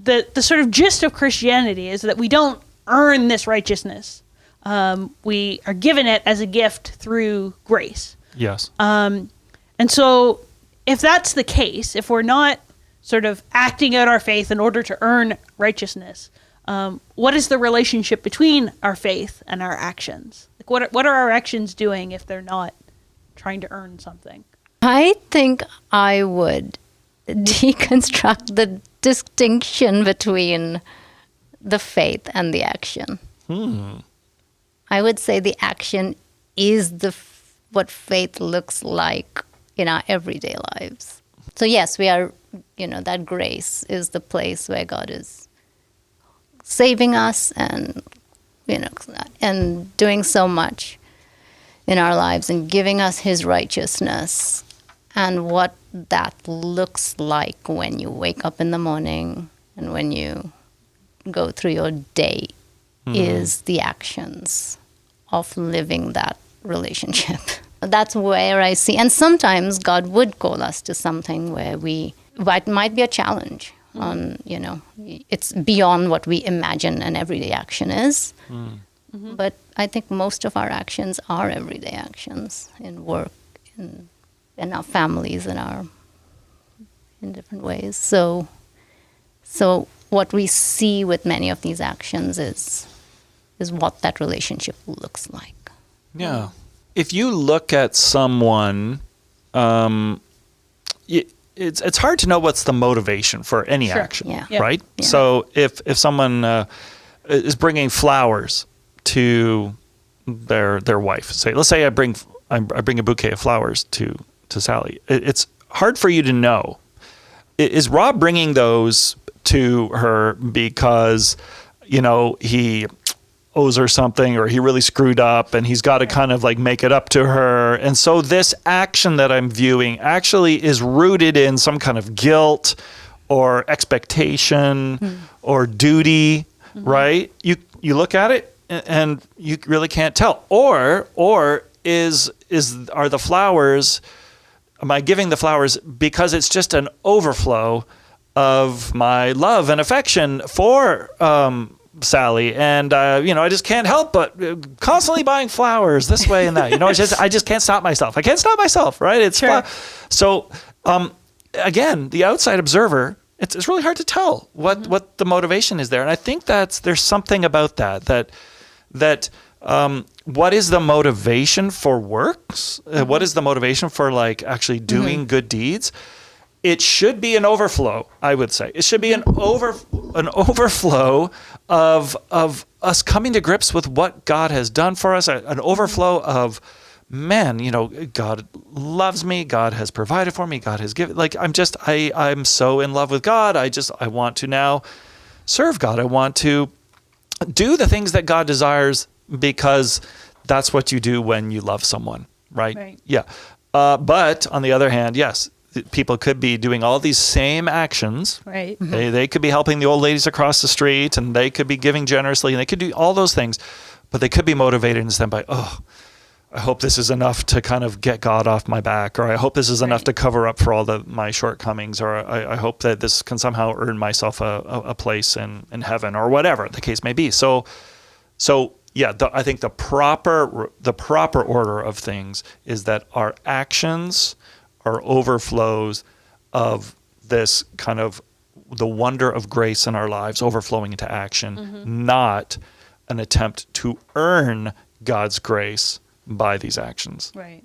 the sort of gist of Christianity is that we don't earn this righteousness. We are given it as a gift through grace. Yes. And so if that's the case, if we're not sort of acting out our faith in order to earn righteousness, what is the relationship between our faith and our actions? Like what are our actions doing if they're not trying to earn something? I think I would deconstruct the distinction between the faith and the action. I would say the action is what faith looks like in our everyday lives. So yes, we are, that grace is the place where God is saving us and, and doing so much in our lives and giving us his righteousness. And what that looks like when you wake up in the morning and when you go through your day is the actions of living that relationship. That's where I see. And sometimes God would call us to something where it might be a challenge. It's beyond what we imagine an everyday action is. But I think most of our actions are everyday actions in work, in our families, in different ways. So what we see with many of these actions is what that relationship looks like. Yeah. If you look at someone, it's hard to know what's the motivation for any action, right? Yeah. So if someone is bringing flowers to their wife, let's say I bring a bouquet of flowers to Sally. It's hard for you to know. Is Rob bringing those to her because he owes her something, or he really screwed up and he's got to kind of like make it up to her? And so this action that I'm viewing actually is rooted in some kind of guilt or expectation or duty, right? You look at it and you really can't tell. Or are the flowers, am I giving the flowers because it's just an overflow of my love and affection for Sally, and I just can't help but constantly buying flowers this way and that. I just can't stop myself. I can't stop myself, right? It's sure. So again, the outside observer, it's really hard to tell what the motivation is there, and I think there's something about that what is the motivation for works? What is the motivation for like actually doing good deeds? It should be an overflow, I would say. It should be an overflow of us coming to grips with what God has done for us, an overflow of, man, God loves me, God has provided for me, God has given, I'm so in love with God. I want to now serve God. I want to do the things that God desires because that's what you do when you love someone, right? Yeah. But on the other hand, yes, people could be doing all these same actions. Right. They could be helping the old ladies across the street, and they could be giving generously, and they could do all those things, but they could be motivated instead by, I hope this is enough to kind of get God off my back, or I hope this is enough to cover up for all my shortcomings, or I hope that this can somehow earn myself a place in heaven, or whatever the case may be. So yeah, I think the proper order of things is that our actions are overflows of this kind of the wonder of grace in our lives overflowing into action, not an attempt to earn God's grace by these actions. Right.